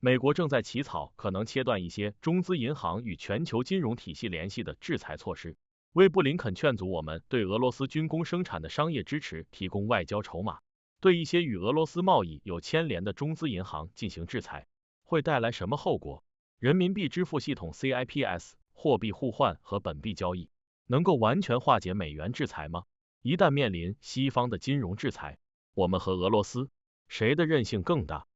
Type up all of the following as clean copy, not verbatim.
美国正在起草可能切断一些中资银行与全球金融体系联系的制裁措施，为布林肯劝阻我们对俄罗斯军工生产的商业支持提供外交筹码。对一些与俄罗斯贸易有牵连的中资银行进行制裁，会带来什么后果？人民币支付系统 CIPS 货币互换和本币交易能够完全化解美元制裁吗？一旦面临西方的金融制裁，我们和俄罗斯谁的韧性更大？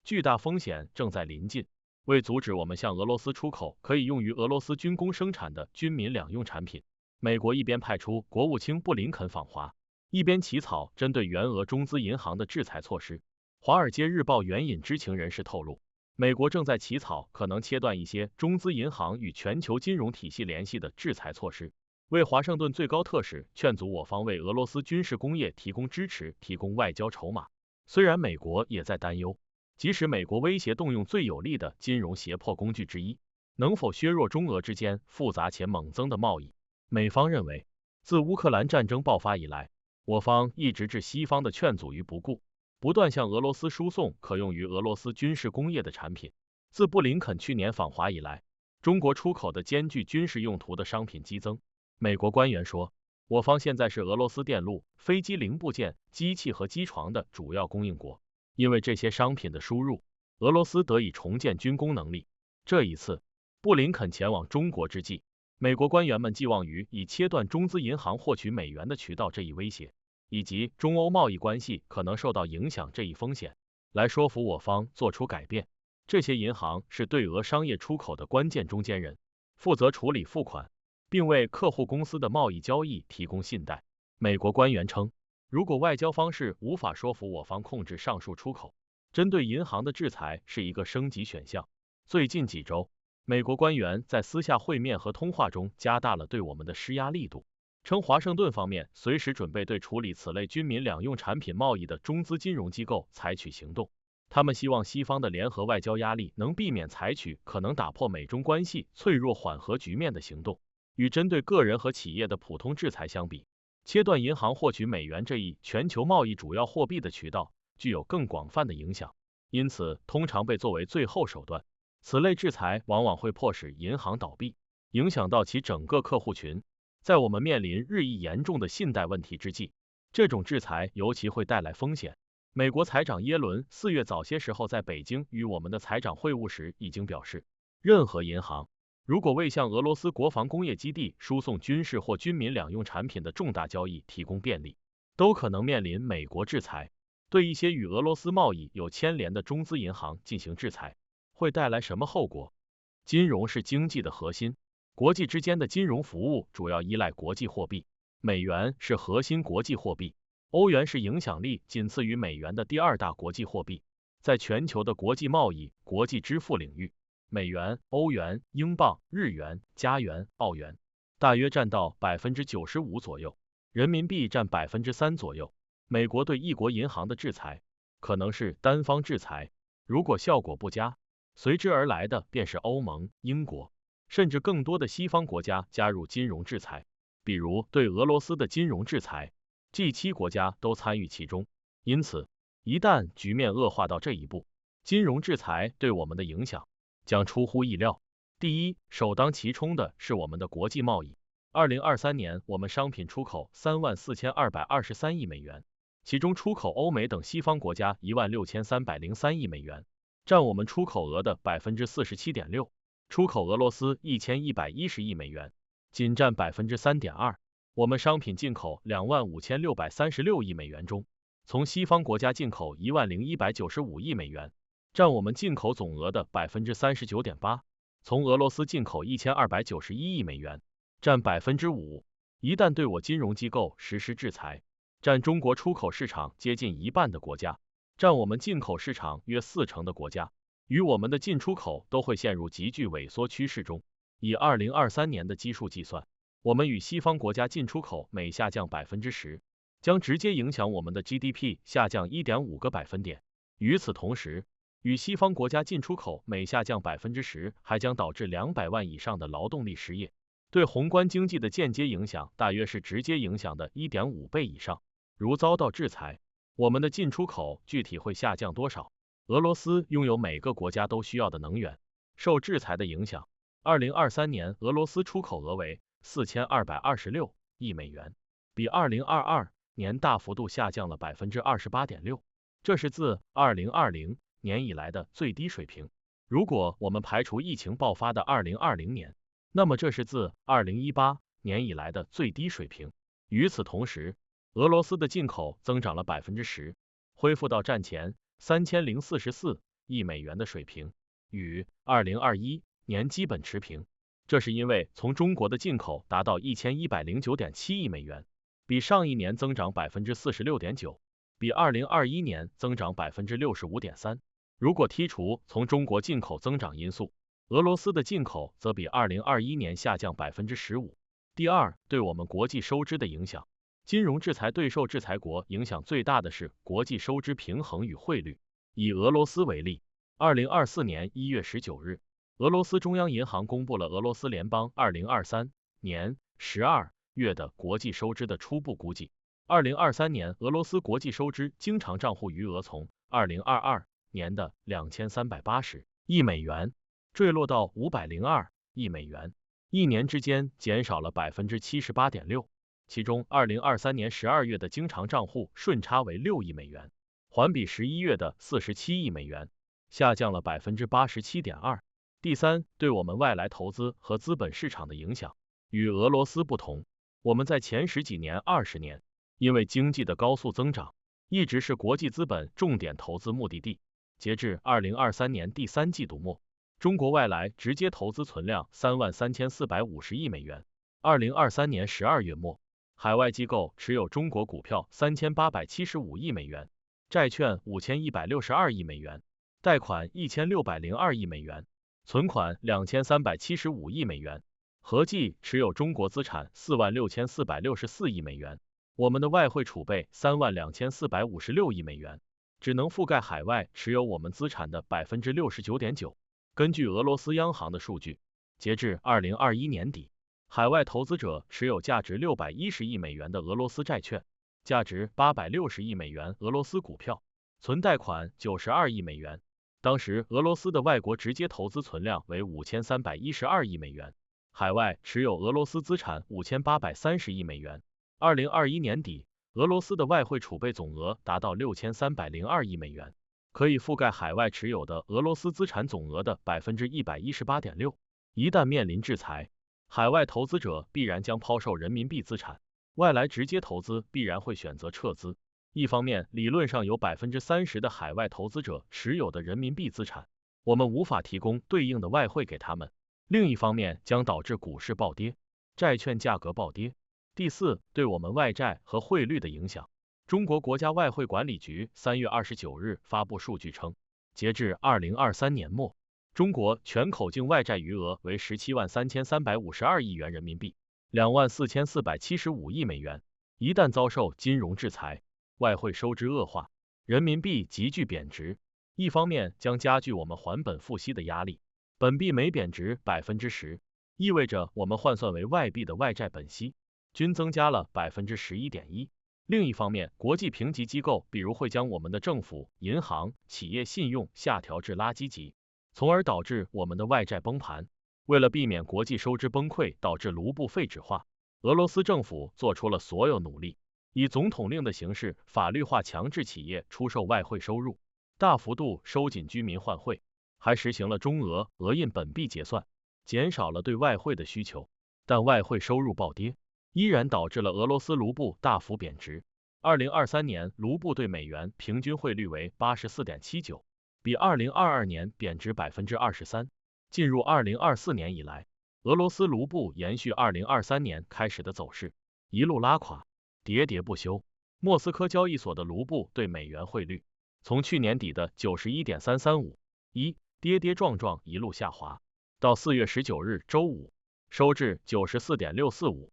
巨大风险正在临近。为阻止我们向俄罗斯出口可以用于俄罗斯军工生产的军民两用产品，美国一边派出国务卿布林肯访华，一边起草针对援俄中资银行的制裁措施。华尔街日报援引知情人士透露，美国正在起草可能切断一些中资银行与全球金融体系联系的制裁措施，为华盛顿最高特使劝阻我方为俄罗斯军事工业提供支持提供外交筹码。虽然美国也在担忧，即使美国威胁动用最有力的金融胁迫工具之一，能否削弱中俄之间复杂且猛增的贸易？美方认为，自乌克兰战争爆发以来，我方一直置西方的劝阻于不顾，不断向俄罗斯输送可用于俄罗斯军事工业的产品。自布林肯去年访华以来，中国出口的兼具军事用途的商品激增。美国官员说，我方现在是俄罗斯电路、飞机零部件、机器和机床的主要供应国，因为这些商品的输入，俄罗斯得以重建军工能力。这一次，布林肯前往中国之际，美国官员们寄望于以切断中资银行获取美元的渠道这一威胁，以及中欧贸易关系可能受到影响这一风险，来说服我方做出改变。这些银行是对俄商业出口的关键中间人，负责处理付款，并为客户公司的贸易交易提供信贷。美国官员称，如果外交方式无法说服我方控制上述出口，针对银行的制裁是一个升级选项。最近几周，美国官员在私下会面和通话中加大了对我们的施压力度，称华盛顿方面随时准备对处理此类军民两用产品贸易的中资金融机构采取行动。他们希望西方的联合外交压力能避免采取可能打破美中关系脆弱缓和局面的行动。与针对个人和企业的普通制裁相比，切断银行获取美元这一全球贸易主要货币的渠道具有更广泛的影响，因此通常被作为最后手段。此类制裁往往会迫使银行倒闭，影响到其整个客户群。在我们面临日益严重的信贷问题之际，这种制裁尤其会带来风险。美国财长耶伦4月早些时候在北京与我们的财长会晤时已经表示，任何银行如果为向俄罗斯国防工业基地输送军事或军民两用产品的重大交易提供便利，都可能面临美国制裁。对一些与俄罗斯贸易有牵连的中资银行进行制裁，会带来什么后果？金融是经济的核心，国际之间的金融服务主要依赖国际货币，美元是核心国际货币，欧元是影响力仅次于美元的第二大国际货币。在全球的国际贸易、国际支付领域，美元、欧元、英镑、日元、加元、澳元大约占到 95% 左右，人民币占 3% 左右。美国对一国银行的制裁可能是单方制裁，如果效果不佳，随之而来的便是欧盟、英国，甚至更多的西方国家加入金融制裁，比如对俄罗斯的金融制裁，G7国家都参与其中。因此，一旦局面恶化到这一步，金融制裁对我们的影响将出乎意料。第一，首当其冲的是我们的国际贸易。2023年，我们商品出口34223亿美元，其中出口欧美等西方国家16303亿美元，占我们出口额的 47.6%， 出口俄罗斯1110亿美元，仅占 3.2%。我们商品进口25636亿美元中，从西方国家进口10195亿美元，占我们进口总额的 39.8%， 从俄罗斯进口1291亿美元，占 5%。一旦对我金融机构实施制裁，占中国出口市场接近一半的国家，占我们进口市场约40%的国家，与我们的进出口都会陷入急剧萎缩趋势中。以2023年的基数计算，我们与西方国家进出口每下降 10%， 将直接影响我们的 GDP 下降 1.5个百分点。与此同时，与西方国家进出口每下降 10%， 还将导致200万以上的劳动力失业，对宏观经济的间接影响大约是直接影响的 1.5 倍以上。如遭到制裁，我们的进出口具体会下降多少？俄罗斯拥有每个国家都需要的能源。受制裁的影响，2023年俄罗斯出口额为4226亿美元，比2022年大幅度下降了 28.6%， 这是自2020年以来的最低水平。如果我们排除疫情爆发的2020年，那么这是自2018年以来的最低水平。与此同时，俄罗斯的进口增长了 10%， 恢复到战前3044亿美元的水平，与2021年基本持平。这是因为从中国的进口达到 1109.7亿美元，比上一年增长 46.9%， 比2021年增长 65.3%。如果剔除从中国进口增长因素，俄罗斯的进口则比2021年下降 15%。第二，对我们国际收支的影响。金融制裁对受制裁国影响最大的是国际收支平衡与汇率。以俄罗斯为例，2024年1月19日，俄罗斯中央银行公布了俄罗斯联邦2023年12月的国际收支的初步估计。2023年俄罗斯国际收支经常账户余额从2022年的2380亿美元坠落到502亿美元，一年之间减少了 78.6%。其中2023年12月的经常账户顺差为6亿美元，环比11月的47亿美元下降了 87.2%。第三，对我们外来投资和资本市场的影响。与俄罗斯不同，我们在前10几年、20年，因为经济的高速增长，一直是国际资本重点投资目的地。截至2023年第三季度末，中国外来直接投资存量33450亿美元。2023年12月末，海外机构持有中国股票3875亿美元，债券5162亿美元，贷款1602亿美元，存款2375亿美元，合计持有中国资产46464亿美元。我们的外汇储备32456亿美元，只能覆盖海外持有我们资产的 69.9%。根据俄罗斯央行的数据，截至2021年底，海外投资者持有价值610亿美元的俄罗斯债券，价值860亿美元俄罗斯股票，存贷款92亿美元。当时俄罗斯的外国直接投资存量为5312亿美元，海外持有俄罗斯资产5830亿美元。2021年底，俄罗斯的外汇储备总额达到6302亿美元，可以覆盖海外持有的俄罗斯资产总额的 118.6%。一旦面临制裁，海外投资者必然将抛售人民币资产，外来直接投资必然会选择撤资。一方面，理论上有 30% 的海外投资者持有的人民币资产，我们无法提供对应的外汇给他们；另一方面，将导致股市暴跌，债券价格暴跌。第四，对我们外债和汇率的影响。中国国家外汇管理局3月29日发布数据称，截至2023年末，中国全口径外债余额为173352亿元人民币，24475亿美元。一旦遭受金融制裁，外汇收支恶化，人民币急剧贬值，一方面将加剧我们还本付息的压力，本币每贬值 10%， 意味着我们换算为外币的外债本息均增加了 11.1%。另一方面，国际评级机构比如会将我们的政府、银行、企业信用下调至垃圾级，从而导致我们的外债崩盘。为了避免国际收支崩溃导致卢布废纸化，俄罗斯政府做出了所有努力，以总统令的形式法律化强制企业出售外汇收入，大幅度收紧居民换汇，还实行了中俄俄印本币结算，减少了对外汇的需求。但外汇收入暴跌，依然导致了俄罗斯卢布大幅贬值。2023年卢布对美元平均汇率为 84.79， 比2022年贬值 23%。进入2024年以来，俄罗斯卢布延续2023年开始的走势，一路拉垮，喋喋不休。莫斯科交易所的卢布对美元汇率从去年底的 91.335 跌跌撞撞一路下滑，到4月19日周五收至 94.645。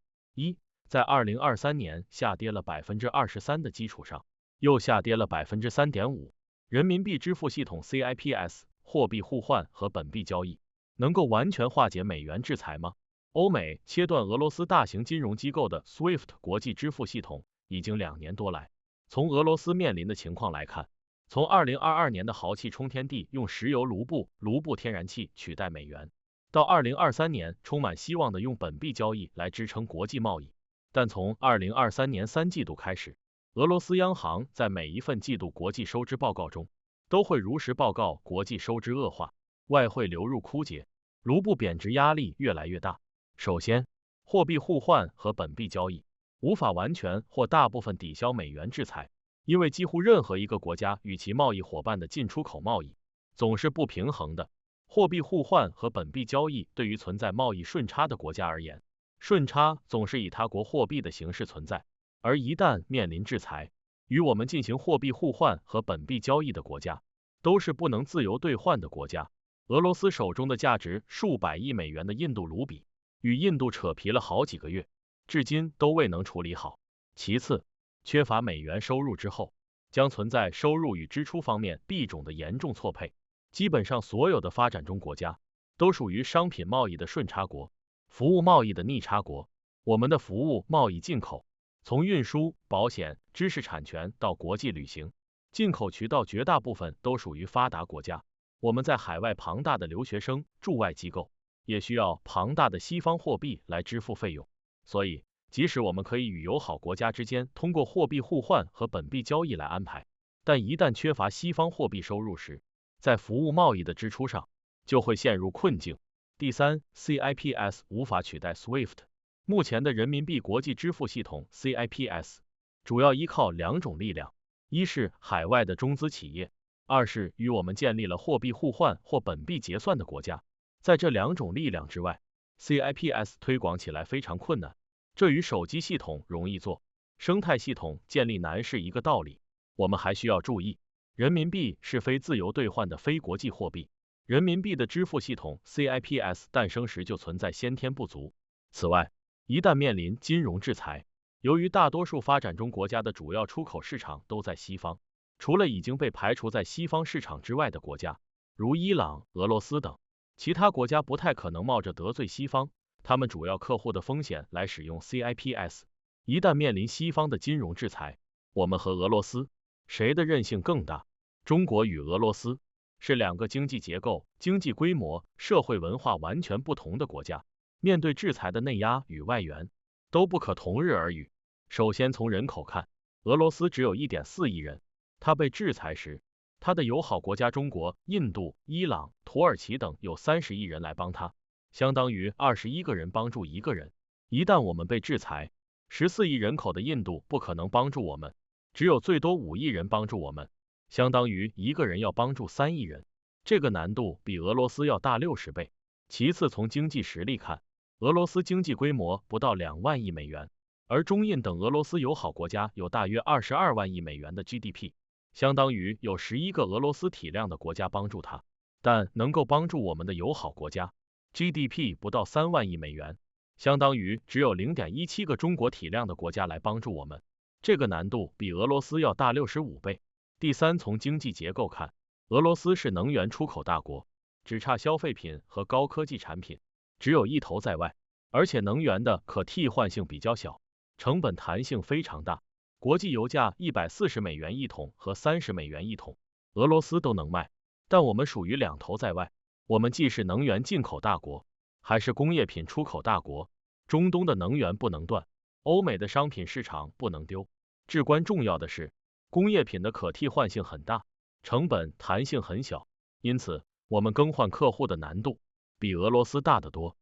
在2023年下跌了 23% 的基础上，又下跌了 3.5%。人民币支付系统 CIPS 货币互换和本币交易能够完全化解美元制裁吗？欧美切断俄罗斯大型金融机构的 SWIFT 国际支付系统已经2年多来。从俄罗斯面临的情况来看，从2022年的豪气冲天地用石油卢布天然气取代美元，到2023年充满希望的用本币交易来支撑国际贸易，但从2023年3季度开始，俄罗斯央行在每一份季度国际收支报告中都会如实报告国际收支恶化，外汇流入枯竭，卢布贬值压力越来越大。首先，货币互换和本币交易无法完全或大部分抵消美元制裁，因为几乎任何一个国家与其贸易伙伴的进出口贸易总是不平衡的。货币互换和本币交易对于存在贸易顺差的国家而言，顺差总是以他国货币的形式存在，而一旦面临制裁，与我们进行货币互换和本币交易的国家都是不能自由兑换的国家。俄罗斯手中的价值数百亿美元的印度卢比与印度扯皮了好几个月，至今都未能处理好。其次，缺乏美元收入之后，将存在收入与支出方面币种的严重错配。基本上所有的发展中国家都属于商品贸易的顺差国，服务贸易的逆差国。我们的服务贸易进口，从运输、保险、知识产权到国际旅行，进口渠道绝大部分都属于发达国家。我们在海外庞大的留学生、驻外机构，也需要庞大的西方货币来支付费用。所以，即使我们可以与友好国家之间通过货币互换和本币交易来安排，但一旦缺乏西方货币收入时，在服务贸易的支出上就会陷入困境。第三 ，CIPS 无法取代 SWIFT。目前的人民币国际支付系统 CIPS 主要依靠两种力量，一是海外的中资企业，二是与我们建立了货币互换或本币结算的国家。在这两种力量之外， CIPS 推广起来非常困难。这与手机系统容易做，生态系统建立难是一个道理。我们还需要注意，人民币是非自由兑换的非国际货币，人民币的支付系统 CIPS 诞生时就存在先天不足。此外，一旦面临金融制裁，由于大多数发展中国家的主要出口市场都在西方，除了已经被排除在西方市场之外的国家，如伊朗、俄罗斯等，其他国家不太可能冒着得罪西方他们主要客户的风险来使用 CIPS。 一旦面临西方的金融制裁，我们和俄罗斯谁的韧性更大？中国与俄罗斯是两个经济结构、经济规模、社会文化完全不同的国家，面对制裁的内压与外援都不可同日而语。首先从人口看，俄罗斯只有 1.4 亿人，它被制裁时，它的友好国家中国、印度、伊朗、土耳其等有30亿人来帮它，相当于21个人帮助1个人。一旦我们被制裁，14亿人口的印度不可能帮助我们，只有最多5亿人帮助我们，相当于1个人要帮助3亿人，这个难度比俄罗斯要大60倍。其次从经济实力看，俄罗斯经济规模不到2万亿美元，而中印等俄罗斯友好国家有大约22万亿美元的 GDP， 相当于有11个俄罗斯体量的国家帮助它，但能够帮助我们的友好国家 GDP 不到3万亿美元，相当于只有 0.17个中国体量的国家来帮助我们，这个难度比俄罗斯要大65倍。第三，从经济结构看，俄罗斯是能源出口大国，只差消费品和高科技产品，只有一头在外，而且能源的可替换性比较小，成本弹性非常大。国际油价140美元一桶和30美元一桶，俄罗斯都能卖，但我们属于两头在外。我们既是能源进口大国，还是工业品出口大国。中东的能源不能断，欧美的商品市场不能丢。至关重要的是，工业品的可替换性很大，成本弹性很小，因此我们更换客户的难度比俄罗斯大得多。